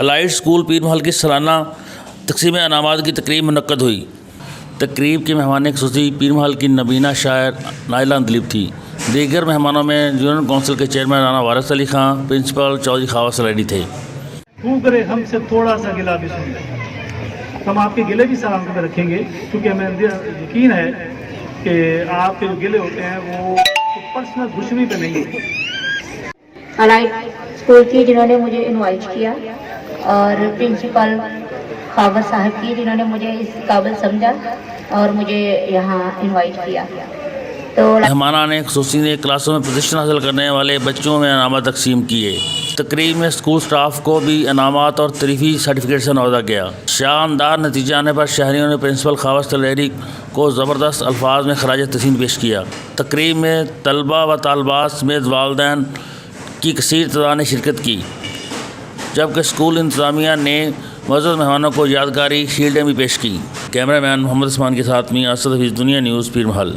Allied school پیر محل کی سالانہ تقسیم انعامات کی تقریب منعقد ہوئی۔ تقریب کی مہمان خصوصی پیر محل کی نبینہ شاعر نائلہ اندلیب تھی۔ دیگر مہمانوں میں یونین کونسل کے چیئرمین رانا وارث علی خان، پرنسپل چودھری خواص سلیڈی تھے۔ کرے ہم سے تھوڑا سا گلہ بھی سن لیں، ہم آپ کے گلے بھی سلامت میں رکھیں گے، کیونکہ ہمیں یقین ہے کہ آپ کے جو گلے ہوتے ہیں وہ پرسنل دشمنی پہ نہیں ہوتے۔ الائٹ اسکول کی جنہوں نے مجھے انوائٹ کیا، اور پرنسپل خاور صاحب کی جنہوں نے مجھے اس قابل سمجھا اور مجھے یہاں انوائٹ کیا۔ تو مہمانان خصوصی نے کلاسوں میں پوزیشن حاصل کرنے والے بچوں میں انعامات تقسیم کیے۔ تقریب میں اسکول سٹاف کو بھی انعامات اور تحریفی سرٹیفکیٹ سے نوازا گیا۔ شاندار نتیجہ آنے پر شہریوں نے پرنسپل خواص سلیڈی کو زبردست الفاظ میں خراج تحسین پیش کیا۔ تقریب میں طلبہ و طالبات سمیت والدین کی کثیر تعداد نے شرکت کی، جبکہ اسکول انتظامیہ نے معزز مہمانوں کو یادگاری شیلڈیں بھی پیش کی۔ کیمرہ مین محمد عثمان کے ساتھ میں اسد حفیظ، دنیا نیوز، پیر محل۔